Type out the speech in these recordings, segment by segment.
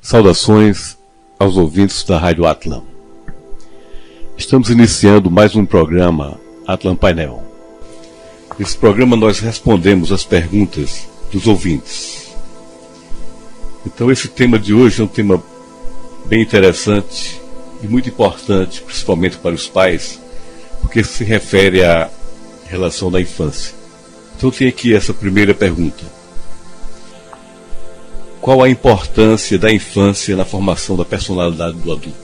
Saudações aos ouvintes da Rádio Atlan. Estamos iniciando mais um programa Atlan Painel. Nesse programa nós respondemos as perguntas dos ouvintes. Então esse tema de hoje é um tema bem interessante e muito importante, principalmente para os pais, porque se refere à relação da infância. Então tem aqui essa primeira pergunta. Qual a importância da infância na formação da personalidade do adulto?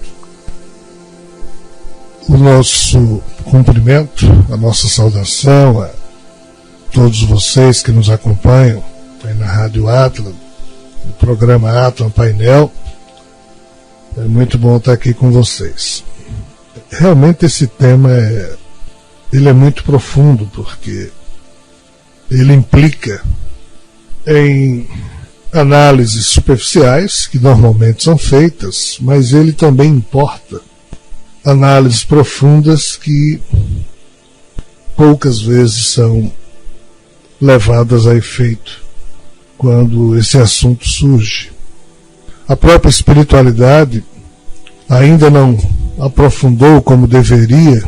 O nosso cumprimento, a nossa saudação a todos vocês que nos acompanham aí na Rádio Atlan, no programa Atlan Painel. É muito bom estar aqui com vocês. Realmente esse tema ele é muito profundo, porque ele implica em análises superficiais, que normalmente são feitas, mas ele também importa análises profundas que poucas vezes são levadas a efeito quando esse assunto surge. A própria espiritualidade ainda não aprofundou como deveria,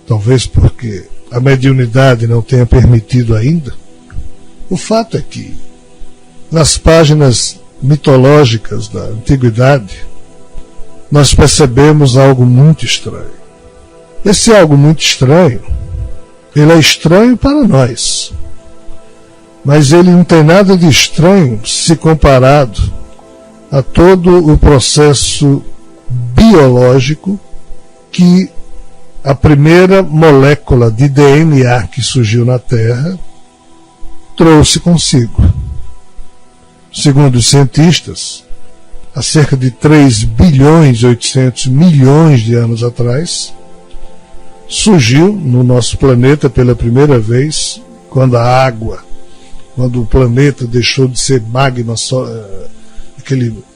talvez porque a mediunidade não tenha permitido ainda. O fato é que nas páginas mitológicas da antiguidade, nós percebemos algo muito estranho. Esse algo muito estranho, ele é estranho para nós, mas ele não tem nada de estranho se comparado a todo o processo biológico que a primeira molécula de DNA que surgiu na Terra trouxe consigo. Segundo os cientistas, há cerca de 3 bilhões e 800 milhões de anos atrás, surgiu no nosso planeta pela primeira vez, quando o planeta deixou de ser magma,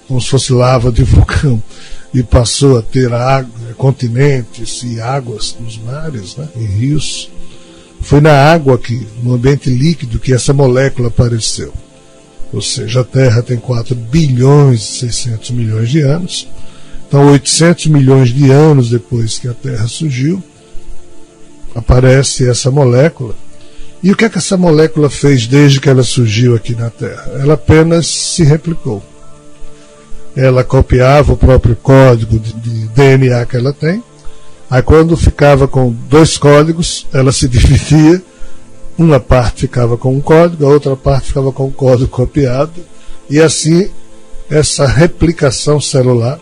como se fosse lava de vulcão, e passou a ter continentes e águas nos mares, né, em rios. Foi na água, no ambiente líquido, que essa molécula apareceu. Ou seja, a Terra tem 4 bilhões e 600 milhões de anos. Então, 800 milhões de anos depois que a Terra surgiu, aparece essa molécula. E o que é que essa molécula fez desde que ela surgiu aqui na Terra? Ela apenas se replicou. Ela copiava o próprio código de DNA que ela tem. Aí, quando ficava com 2 códigos, ela se dividia. Uma parte ficava com um código, a outra parte ficava com o código copiado, e assim essa replicação celular,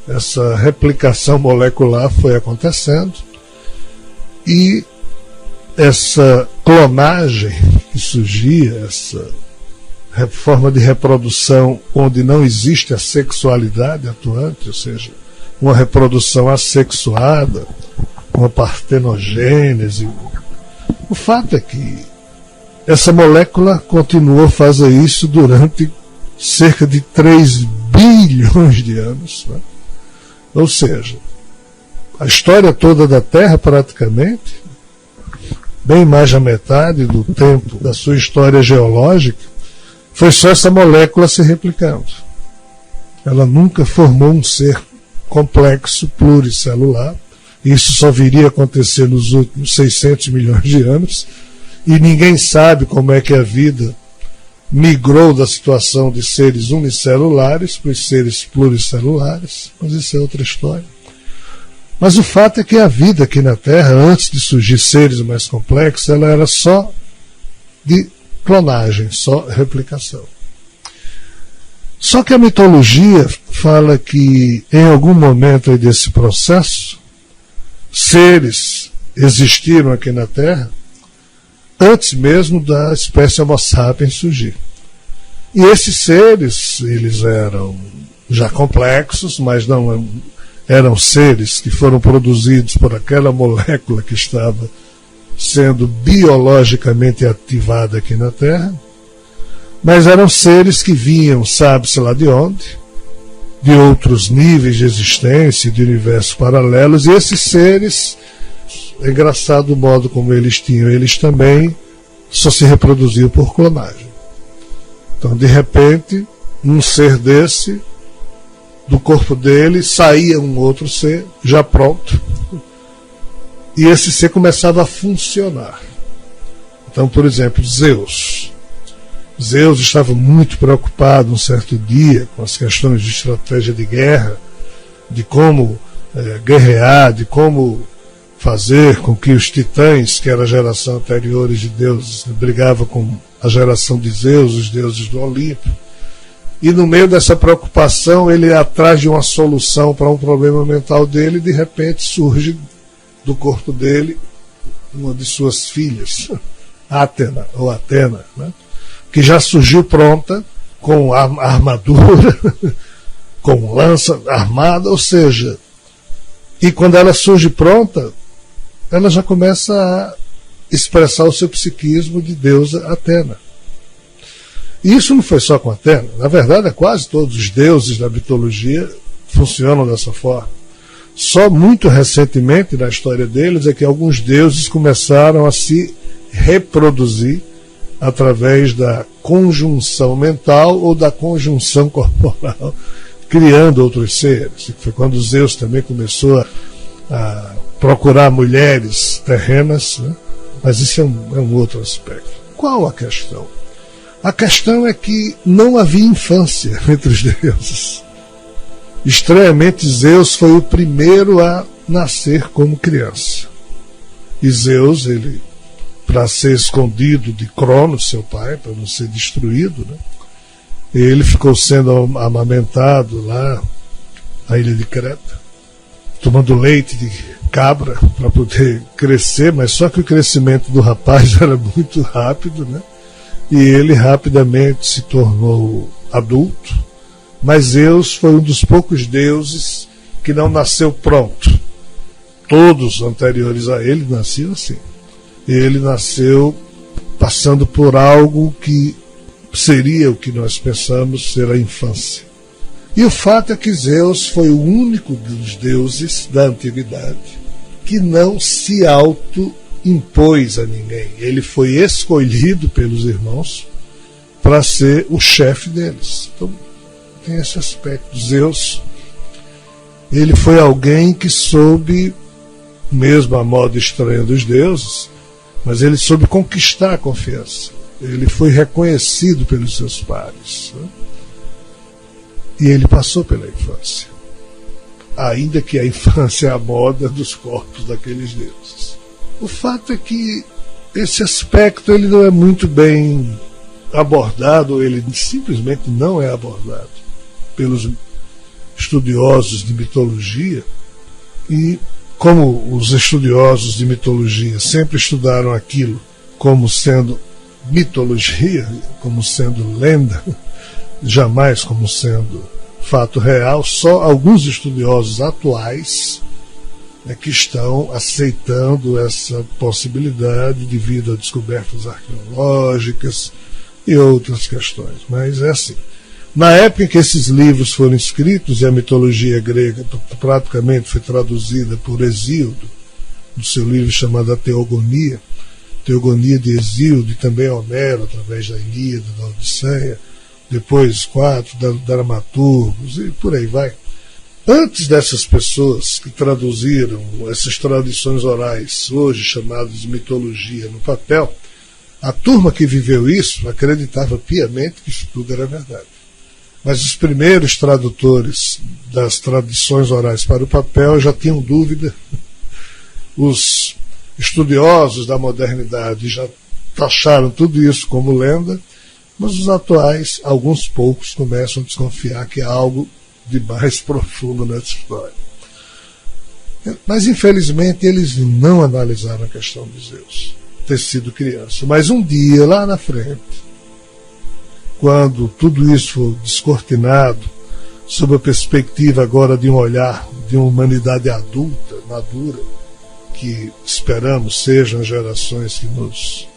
essa replicação molecular foi acontecendo, e essa clonagem que surgia, essa forma de reprodução onde não existe a sexualidade atuante, ou seja, uma reprodução assexuada, uma partenogênese. O fato é que essa molécula continuou a fazer isso durante cerca de 3 bilhões de anos. Né? Ou seja, a história toda da Terra, praticamente, bem mais da metade do tempo da sua história geológica, foi só essa molécula se replicando. Ela nunca formou um ser complexo, pluricelular. Isso só viria a acontecer nos últimos 600 milhões de anos, e ninguém sabe como é que a vida migrou da situação de seres unicelulares para os seres pluricelulares, mas isso é outra história. Mas o fato é que a vida aqui na Terra, antes de surgir seres mais complexos, ela era só de clonagem, só replicação. Só que a mitologia fala que em algum momento aí desse processo, seres existiram aqui na Terra antes mesmo da espécie Homo sapiens surgir. E esses seres, eles eram já complexos, mas não eram seres que foram produzidos por aquela molécula que estava sendo biologicamente ativada aqui na Terra, mas eram seres que vinham, sabe-se lá de onde, de outros níveis de existência, de universos paralelos, e esses seres, é engraçado o modo como eles tinham, eles também só se reproduziam por clonagem. Então, de repente, um ser desse do corpo dele saía um outro ser, já pronto, e esse ser começava a funcionar. Então, por exemplo, Zeus estava muito preocupado um certo dia com as questões de estratégia de guerra, de como guerrear, de como fazer com que os titãs, que era a geração anterior de deuses, brigavam com a geração de Zeus, os deuses do Olimpo. E no meio dessa preocupação, ele ia atrás de uma solução para um problema mental dele, e de repente surge do corpo dele uma de suas filhas, Atena, né? Que já surgiu pronta, com armadura, com lança armada, ou seja, e quando ela surge pronta, ela já começa a expressar o seu psiquismo de deusa Atena. E isso não foi só com Atena, na verdade quase todos os deuses da mitologia funcionam dessa forma. Só muito recentemente na história deles é que alguns deuses começaram a se reproduzir através da conjunção mental ou da conjunção corporal, criando outros seres. Foi quando Zeus também começou a procurar mulheres terrenas, né? Mas isso é um outro aspecto. Qual a questão? A questão é que não havia infância entre os deuses. Estranhamente, Zeus foi o primeiro a nascer como criança. E Zeus, ele, para ser escondido de Cronos, seu pai, para não ser destruído, né? Ele ficou sendo amamentado lá na ilha de Creta, tomando leite de cabra para poder crescer, mas só que o crescimento do rapaz era muito rápido, né? E ele rapidamente se tornou adulto, mas Zeus foi um dos poucos deuses que não nasceu pronto. Todos anteriores a ele nasciam assim. Ele nasceu passando por algo que seria o que nós pensamos ser a infância. E o fato é que Zeus foi o único dos deuses da antiguidade que não se auto-impôs a ninguém. Ele foi escolhido pelos irmãos para ser o chefe deles. Então, tem esse aspecto. Zeus, ele foi alguém que soube, mesmo a moda estranha dos deuses, mas ele soube conquistar a confiança. Ele foi reconhecido pelos seus pares, né? E ele passou pela infância, ainda que a infância é a moda dos corpos daqueles deuses. O fato é que esse aspecto ele não é muito bem abordado, ele simplesmente não é abordado pelos estudiosos de mitologia. E como os estudiosos de mitologia sempre estudaram aquilo como sendo mitologia, como sendo lenda, jamais como sendo fato real, só alguns estudiosos atuais que estão aceitando essa possibilidade devido a descobertas arqueológicas e outras questões. Mas é assim. Na época em que esses livros foram escritos, e a mitologia grega praticamente foi traduzida por Hesíodo, no seu livro chamado A Teogonia de Hesíodo, e também Homero, através da Ilíada, da Odisseia, depois 4 dramaturgos, e por aí vai. Antes dessas pessoas que traduziram essas tradições orais, hoje chamadas de mitologia, no papel, a turma que viveu isso acreditava piamente que isso tudo era verdade. Mas os primeiros tradutores das tradições orais para o papel já tinham dúvida. Os estudiosos da modernidade já taxaram tudo isso como lenda, mas os atuais, alguns poucos, começam a desconfiar que há algo de mais profundo nessa história. Mas, infelizmente, eles não analisaram a questão de Zeus ter sido criança. Mas um dia, lá na frente, quando tudo isso for descortinado, sob a perspectiva agora de um olhar de uma humanidade adulta, madura, que esperamos sejam as gerações que nos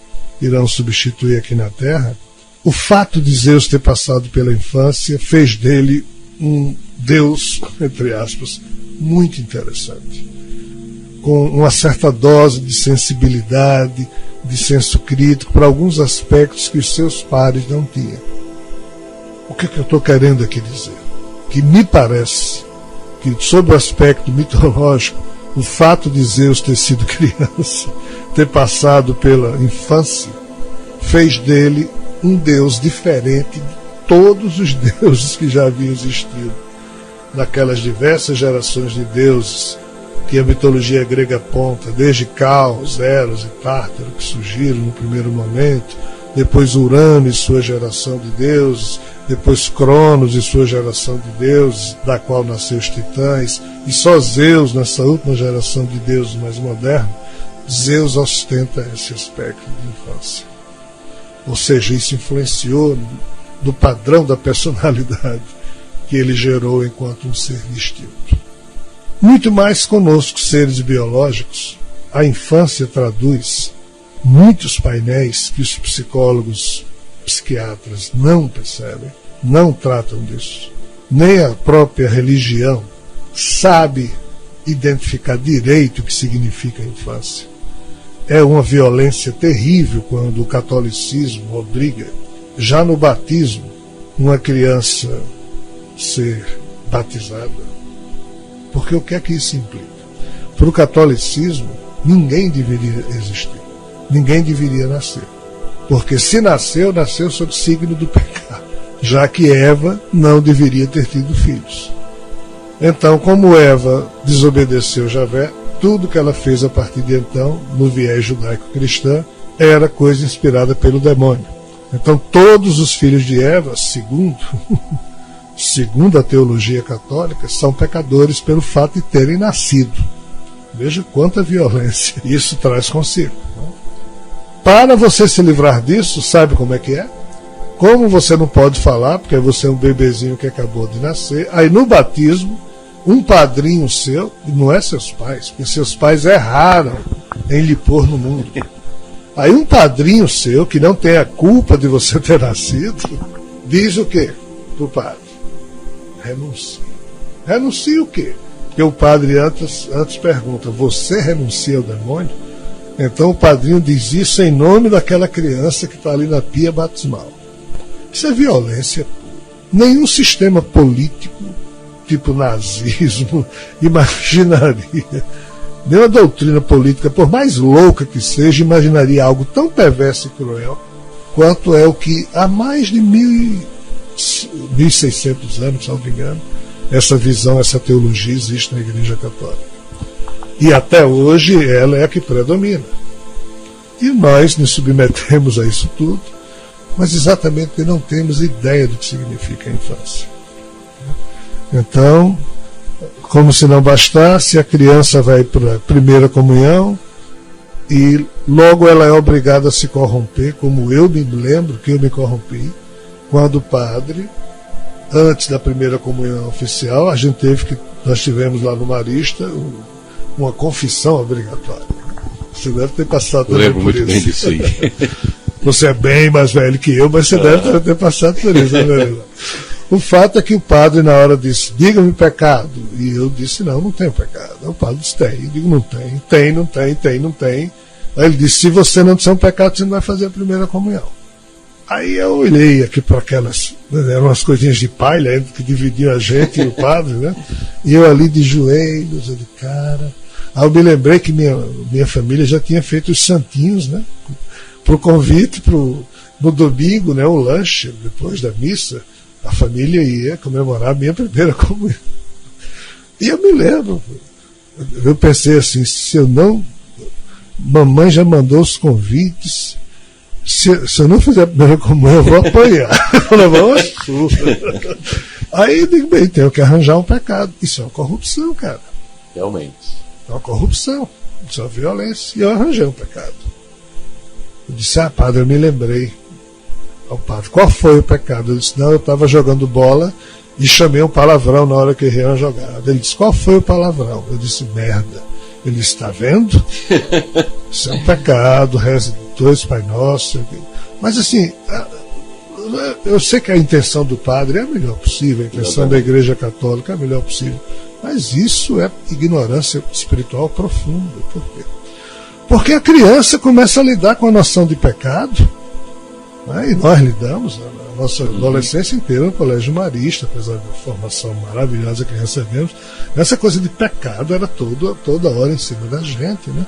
irão substituir aqui na Terra, o fato de Zeus ter passado pela infância fez dele um deus, entre aspas, muito interessante, com uma certa dose de sensibilidade, de senso crítico para alguns aspectos que os seus pares não tinham. O que eu estou querendo aqui dizer? que me parece que, sob o aspecto mitológico, o fato de Zeus ter sido criança, ter passado pela infância, fez dele um deus diferente de todos os deuses que já haviam existido naquelas diversas gerações de deuses que a mitologia grega aponta, desde Caos, Eros e Tártaro, que surgiram no primeiro momento, depois Urano e sua geração de deuses, depois Cronos e sua geração de deuses, da qual nasceu os titãs, e só Zeus, nessa última geração de deuses mais modernos. Zeus ostenta esse aspecto de infância. Ou seja, isso influenciou no padrão da personalidade que ele gerou enquanto um ser distinto. Muito mais conosco, seres biológicos, a infância traduz muitos painéis que os psicólogos, psiquiatras não percebem, não tratam disso. Nem a própria religião sabe identificar direito o que significa a infância. É uma violência terrível quando o catolicismo obriga, já no batismo, uma criança ser batizada. Porque o que é que isso implica? Para o catolicismo, ninguém deveria existir. Ninguém deveria nascer. Porque se nasceu, nasceu sob o signo do pecado. Já que Eva não deveria ter tido filhos. Então, como Eva desobedeceu Javé, tudo que ela fez a partir de então, no viés judaico-cristã, era coisa inspirada pelo demônio. Então, todos os filhos de Eva, segundo a teologia católica, são pecadores pelo fato de terem nascido. Veja quanta violência isso traz consigo. Para você se livrar disso, sabe como é que é? Como você não pode falar, porque você é um bebezinho que acabou de nascer, aí no batismo, um padrinho seu, e não é seus pais, porque seus pais erraram em lhe pôr no mundo. Aí um padrinho seu, que não tem a culpa de você ter nascido, diz o quê para o padre? Renuncia. Renuncia o quê? Porque o padre antes pergunta, você renuncia ao demônio? Então o padrinho diz isso em nome daquela criança que está ali na pia batismal. Isso é violência. Nenhum sistema político, tipo nazismo, imaginaria, nenhuma doutrina política, por mais louca que seja, imaginaria algo tão perverso e cruel quanto é o que há mais de 1.600 anos, se não me engano, essa visão, essa teologia existe na Igreja Católica. E até hoje ela é a que predomina. E nós nos submetemos a isso tudo, mas exatamente porque não temos ideia do que significa a infância. Então, como se não bastasse, a criança vai para a primeira comunhão e logo ela é obrigada a se corromper, como eu me lembro que eu me corrompi, quando o padre, antes da primeira comunhão oficial, nós tivemos lá no Marista uma confissão obrigatória. Você deve ter passado por isso. Eu lembro muito bem disso aí. Você é bem mais velho que eu, mas você deve ter passado por isso, né? O fato é que o padre, na hora, disse, diga-me pecado. E eu disse, não tenho pecado. O padre disse, tem. Eu digo, não tem. Tem, não tem, tem, não tem. Aí ele disse, se você não disser um pecado, você não vai fazer a primeira comunhão. Aí eu olhei aqui para aquelas, eram umas coisinhas de palha que dividiam a gente e o padre, né? E eu ali de joelhos, eu de cara. Aí eu me lembrei que minha família já tinha feito os santinhos, né? Pro convite, no domingo, né? O lanche, depois da missa, a família ia comemorar a minha primeira comunhão. E eu me lembro, eu pensei assim, se eu não... Mamãe já mandou os convites, se eu não fizer a primeira comunhão, eu vou apanhar. Eu vou levar uma surra. Aí eu digo, bem, tenho que arranjar um pecado. Isso é uma corrupção, cara. Realmente. É uma corrupção, isso é uma violência. E eu arranjei um pecado. Eu disse, padre, eu me lembrei. Ao padre, qual foi o pecado? Eu disse, não, eu estava jogando bola e chamei um palavrão na hora que errei uma jogada. Ele disse, qual foi o palavrão? Eu disse, merda. Ele disse, está vendo? Isso é um pecado, reza 2 Pai Nosso. Mas assim, eu sei que a intenção do padre é a melhor possível, a intenção da Igreja Católica é a melhor possível. Mas isso é ignorância espiritual profunda. Por quê? Porque a criança começa a lidar com a noção de pecado. E nós lidamos a nossa adolescência inteira no colégio marista, apesar da formação maravilhosa que recebemos. Essa coisa de pecado era toda hora em cima da gente, né?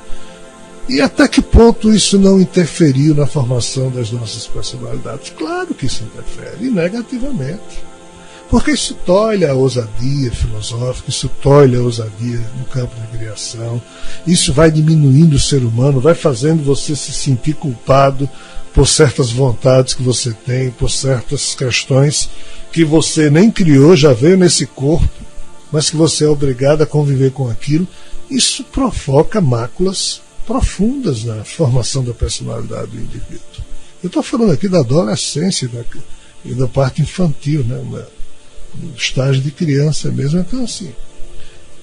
E até que ponto isso não interferiu na formação das nossas personalidades? Claro que isso interfere, e negativamente. Porque isso tolhe a ousadia filosófica, isso tolhe a ousadia no campo da criação, isso vai diminuindo o ser humano, vai fazendo você se sentir culpado por certas vontades que você tem, por certas questões que você nem criou, já veio nesse corpo, mas que você é obrigado a conviver com aquilo. Isso provoca máculas profundas na formação da personalidade do indivíduo. Eu estou falando aqui da adolescência e da parte infantil, né? No estágio de criança mesmo. Então, assim,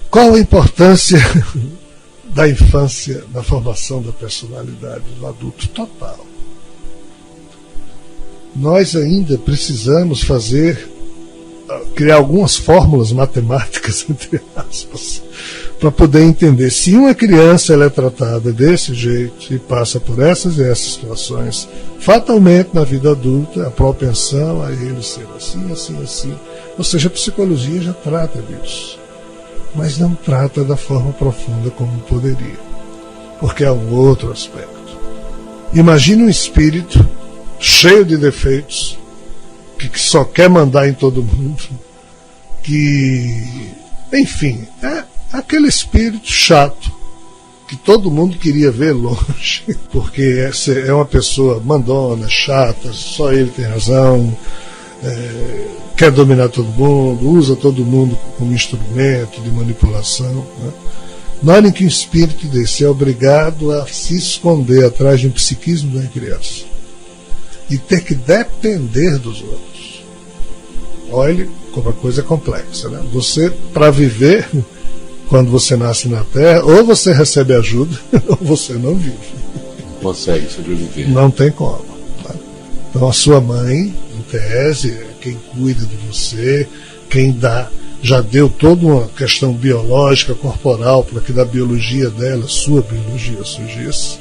qual a importância da infância na formação da personalidade do adulto? Total. Nós ainda precisamos criar algumas fórmulas matemáticas, entre aspas, para poder entender se uma criança ela é tratada desse jeito e passa por essas e essas situações, fatalmente na vida adulta, a propensão a ele ser assim, assim, assim. Ou seja, a psicologia já trata disso, mas não trata da forma profunda como poderia, porque há um outro aspecto. Imagine um espírito cheio de defeitos, que só quer mandar em todo mundo, que, enfim, é aquele espírito chato que todo mundo queria ver longe, porque é uma pessoa mandona, chata, só ele tem razão, quer dominar todo mundo, usa todo mundo como instrumento de manipulação, né? Notem que um espírito desse é obrigado a se esconder atrás de um psiquismo da criança e ter que depender dos outros. Olhe como a coisa é complexa, né? Você, para viver, quando você nasce na Terra, ou você recebe ajuda, ou você não vive. Consegue sobreviver. Não tem como. Tá? Então a sua mãe, em tese, é quem cuida de você, quem já deu toda uma questão biológica, corporal, para que da biologia dela, sua biologia surgisse.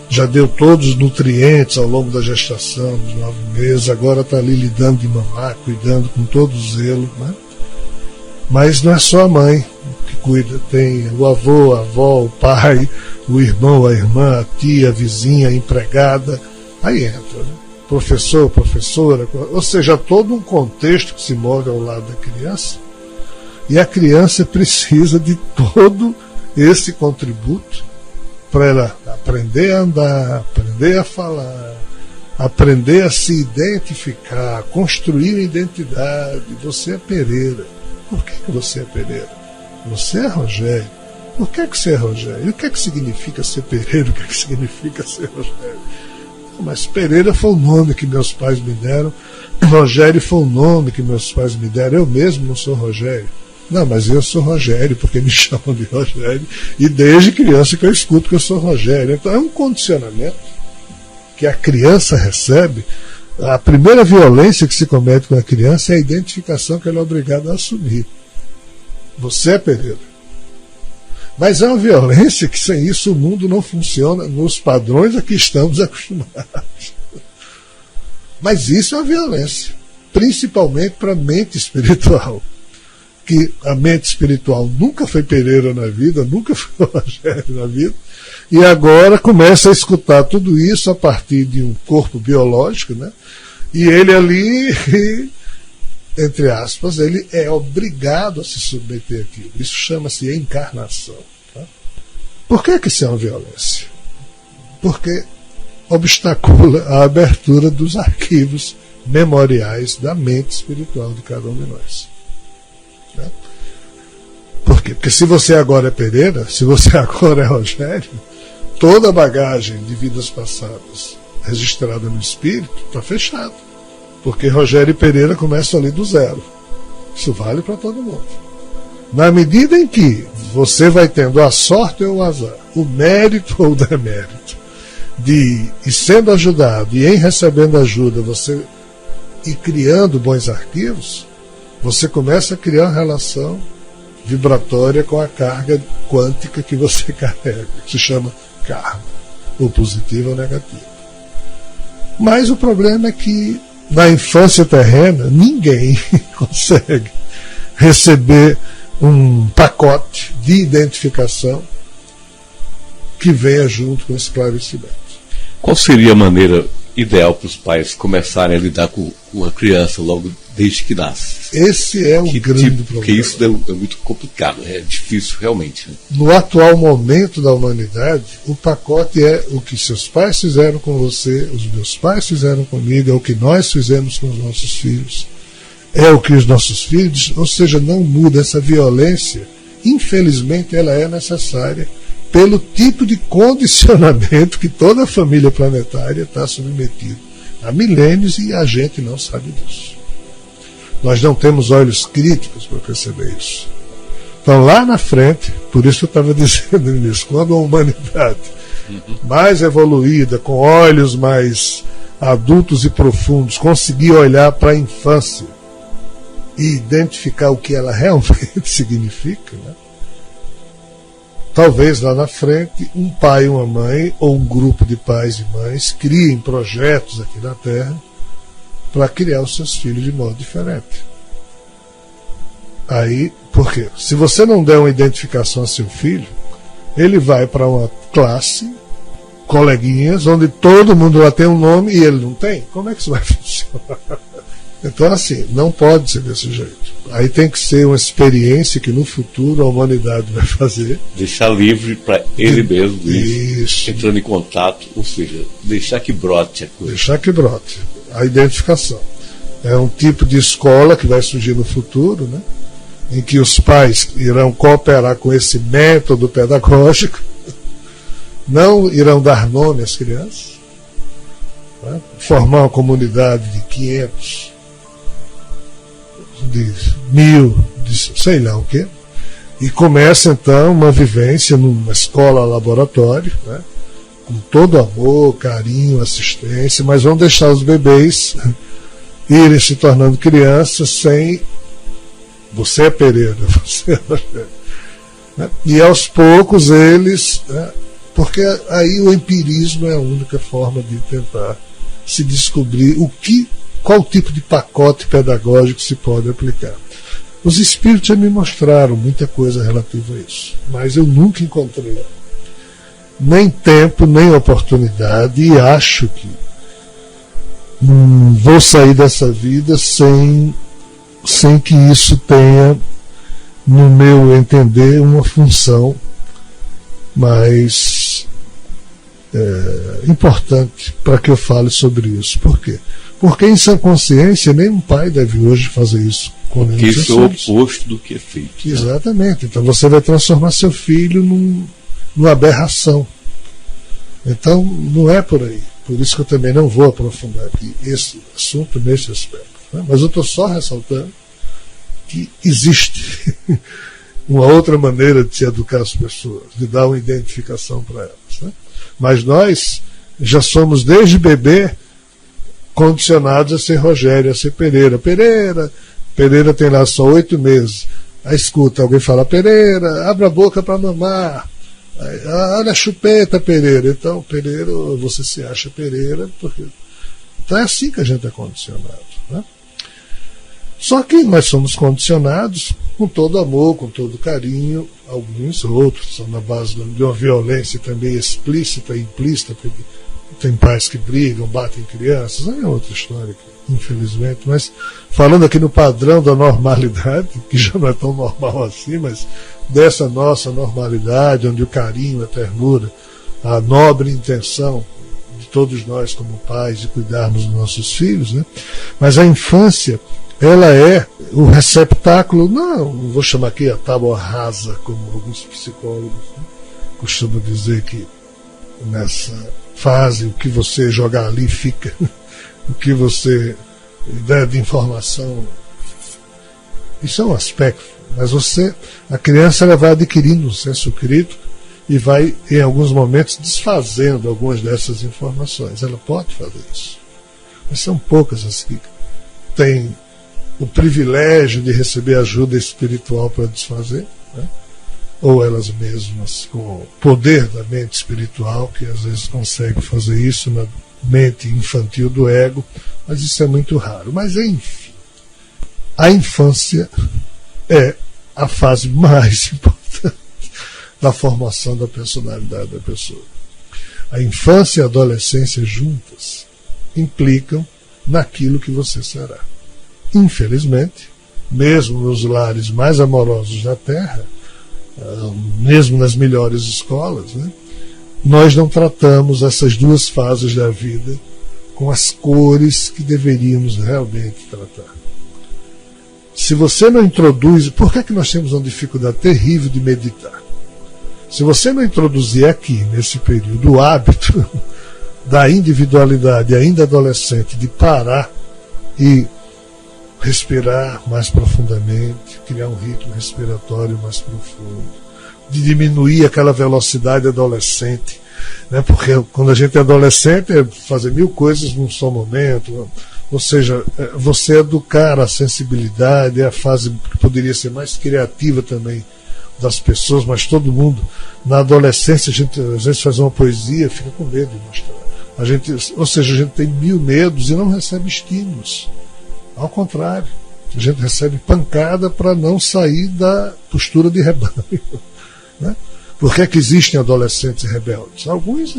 Já deu todos os nutrientes ao longo da gestação, dos 9 meses, agora está ali lhe dando de mamar, cuidando com todo o zelo, né? Mas não é só a mãe que cuida, tem o avô, a avó, o pai, o irmão, a irmã, a tia, a vizinha, a empregada, aí entra, né? Professor, professora, ou seja, todo um contexto que se move ao lado da criança, e a criança precisa de todo esse contributo para ela aprender a andar, aprender a falar, aprender a se identificar, construir uma identidade. Você é Pereira. Por que você é Pereira? Você é Rogério. Por que você é Rogério? E o que significa ser Pereira? O que significa ser Rogério? Mas Pereira foi o nome que meus pais me deram, Rogério foi o nome que meus pais me deram. Eu mesmo não sou Rogério. Não, mas eu sou Rogério, porque me chamam de Rogério, e desde criança que eu escuto que eu sou Rogério. Então é um condicionamento que a criança recebe. A primeira violência que se comete com a criança é a identificação que ela é obrigada a assumir. Você é Pereira. Mas é uma violência que sem isso o mundo não funciona nos padrões a que estamos acostumados. Mas isso é uma violência, principalmente para a mente espiritual. Que a mente espiritual nunca foi Pereira na vida, nunca foi Rogério na vida, e agora começa a escutar tudo isso a partir de um corpo biológico, né? E ele ali, entre aspas, ele é obrigado a se submeter àquilo. Isso chama-se encarnação. Tá? Por que isso é uma violência? Porque obstacula a abertura dos arquivos memoriais da mente espiritual de cada um de nós. Por quê? Porque se você agora é Pereira, se você agora é Rogério, toda a bagagem de vidas passadas registrada no espírito está fechada. Porque Rogério e Pereira começam ali do zero. Isso vale para todo mundo. Na medida em que você vai tendo a sorte ou o azar, o mérito ou o demérito, de ir sendo ajudado e em recebendo ajuda, você ir criando bons arquivos, você começa a criar uma relação vibratória com a carga quântica que você carrega, que se chama karma, ou positivo ou negativo. Mas o problema é que na infância terrena ninguém consegue receber um pacote de identificação que venha junto com esclarecimento. Qual seria a maneira ideal para os pais começarem a lidar com a criança logo desde que nasce? Esse é o grande problema. Porque isso é muito complicado, é difícil realmente. Né? No atual momento da humanidade, o pacote é o que seus pais fizeram com você, os meus pais fizeram comigo, é o que nós fizemos com os nossos filhos, é o que os nossos filhos, ou seja, não muda essa violência. Infelizmente, ela é necessária pelo tipo de condicionamento que toda a família planetária está submetida há milênios e a gente não sabe disso. Nós não temos olhos críticos para perceber isso. Então, lá na frente, por isso eu estava dizendo nisso, quando a humanidade mais evoluída, com olhos mais adultos e profundos, conseguir olhar para a infância e identificar o que ela realmente significa, né? Talvez lá na frente um pai e uma mãe, ou um grupo de pais e mães, criem projetos aqui na Terra para criar os seus filhos de modo diferente. Aí, por quê? Se você não der uma identificação a seu filho, ele vai para uma classe, coleguinhas, onde todo mundo lá tem um nome e ele não tem. Como é que isso vai funcionar? Então, assim, não pode ser desse jeito. Aí tem que ser uma experiência que no futuro a humanidade vai fazer. Deixar livre para ele mesmo, isso. Entrando em contato, ou seja, deixar que brote a coisa. Deixar que brote a identificação. É um tipo de escola que vai surgir no futuro, né? Em que os pais irão cooperar com esse método pedagógico, não irão dar nome às crianças, né? Formar uma comunidade de 500, de 1000, de sei lá o quê, e começa então uma vivência numa escola-laboratório, né? Com todo amor, carinho, assistência, mas vão deixar os bebês irem se tornando crianças sem você é Pereira, você é Rogério, né? E aos poucos eles, né? Porque aí o empirismo é a única forma de tentar se descobrir qual tipo de pacote pedagógico se pode aplicar. Os espíritos já me mostraram muita coisa relativa a isso, mas eu nunca encontrei nem tempo, nem oportunidade, e acho que vou sair dessa vida sem que isso tenha, no meu entender, uma função mais importante para que eu fale sobre isso. Por quê? Porque em sã consciência nenhum pai deve hoje fazer isso com nenhum dos seus filhos. Isso é o oposto do que é feito. Exatamente. Então você vai transformar seu filho numa aberração. Então não é por aí. Por isso que eu também não vou aprofundar aqui esse assunto nesse aspecto, né? Mas eu estou só ressaltando que existe uma outra maneira de se educar as pessoas, de dar uma identificação para elas, né? Mas nós já somos desde bebê condicionados a ser Rogério, a ser Pereira. Pereira tem lá só 8 meses. Aí escuta alguém falar: Pereira, abre a boca para mamar. Aí, olha a chupeta, Pereira. Então, Pereira, você se acha Pereira. Então é assim que a gente é condicionado, né? Só que nós somos condicionados com todo amor, com todo carinho. Alguns outros são na base de uma violência também explícita e implícita, porque tem pais que brigam, batem crianças, é outra história, infelizmente. Mas falando aqui no padrão da normalidade, que já não é tão normal assim, mas dessa nossa normalidade, onde o carinho, a ternura, a nobre intenção de todos nós como pais de cuidarmos dos nossos filhos, né? Mas a infância, ela é o receptáculo, não vou chamar aqui a tábua rasa, como alguns psicólogos, né, costumam dizer que nessa fase o que você jogar ali fica, o que você der de informação, isso é um aspecto, mas a criança ela vai adquirindo um senso crítico e vai em alguns momentos desfazendo algumas dessas informações. Ela pode fazer isso, mas são poucas as que têm o privilégio de receber ajuda espiritual para desfazer, né? Ou elas mesmas, com o poder da mente espiritual, que às vezes consegue fazer isso mente infantil do ego, mas isso é muito raro. Mas, enfim, a infância é a fase mais importante da formação da personalidade da pessoa. A infância e a adolescência juntas implicam naquilo que você será. Infelizmente, mesmo nos lares mais amorosos da Terra, mesmo nas melhores escolas, né, nós não tratamos essas duas fases da vida com as cores que deveríamos realmente tratar. Se você não introduz... Por que é que nós temos uma dificuldade terrível de meditar? Se você não introduzir aqui, nesse período, o hábito da individualidade ainda adolescente, de parar e respirar mais profundamente, criar um ritmo respiratório mais profundo, de diminuir aquela velocidade adolescente, né? Porque quando a gente é adolescente é fazer 1000 coisas num só momento, ou seja, você educar a sensibilidade, é a fase que poderia ser mais criativa também das pessoas, mas todo mundo, na adolescência, a gente às vezes faz uma poesia, fica com medo de mostrar. Ou seja, a gente tem 1000 medos e não recebe estímulos. Ao contrário, a gente recebe pancada para não sair da postura de rebanho. Né? Por que é que existem adolescentes rebeldes? Alguns,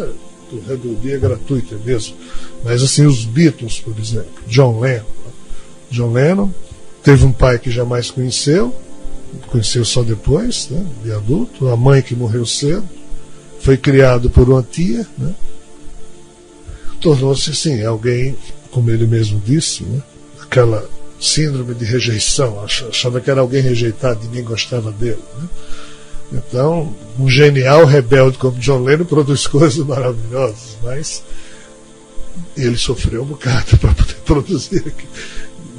rebeldia gratuita mesmo, mas assim, os Beatles, por exemplo, John Lennon. John Lennon teve um pai que jamais conheceu só depois, né, de adulto, a mãe que morreu cedo, foi criado por uma tia, né, tornou-se assim, alguém, como ele mesmo disse, né, aquela síndrome de rejeição, achava que era alguém rejeitado, ninguém gostava dele. Né? Então, um genial rebelde como John Lennon produz coisas maravilhosas, mas ele sofreu um bocado para poder produzir aqui.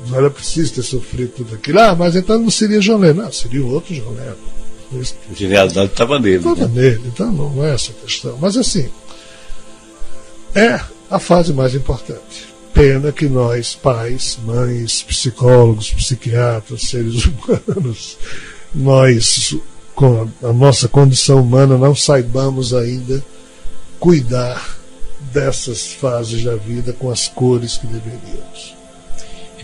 Não era preciso ter sofrido tudo aquilo. Mas então não seria John Lennon, não, seria outro John Lennon. A genialidade estava nele. Estava nele, então não é essa a questão. Mas assim, é a fase mais importante. Pena que nós, pais, mães, psicólogos, psiquiatras, seres humanos, nós, com a nossa condição humana, não saibamos ainda cuidar dessas fases da vida com as cores que deveríamos.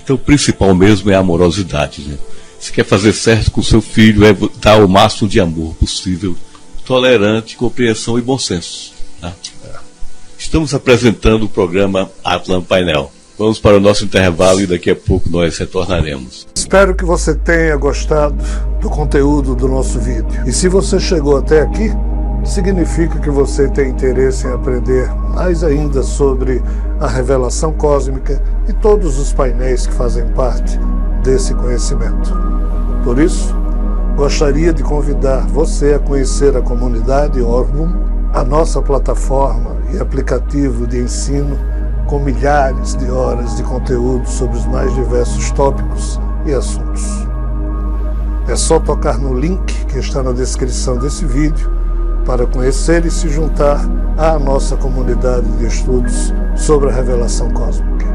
Então o principal mesmo é a amorosidade, né? Se quer fazer certo com seu filho, é dar o máximo de amor possível, tolerante, compreensão e bom senso. Tá? Estamos apresentando o programa Atlan Painel. Vamos para o nosso intervalo e daqui a pouco nós retornaremos. Espero que você tenha gostado do conteúdo do nosso vídeo. E se você chegou até aqui, significa que você tem interesse em aprender mais ainda sobre a revelação cósmica e todos os painéis que fazem parte desse conhecimento. Por isso, gostaria de convidar você a conhecer a comunidade Orbum, a nossa plataforma e aplicativo de ensino com milhares de horas de conteúdo sobre os mais diversos tópicos e assuntos. É só tocar no link que está na descrição desse vídeo para conhecer e se juntar à nossa comunidade de estudos sobre a revelação cósmica.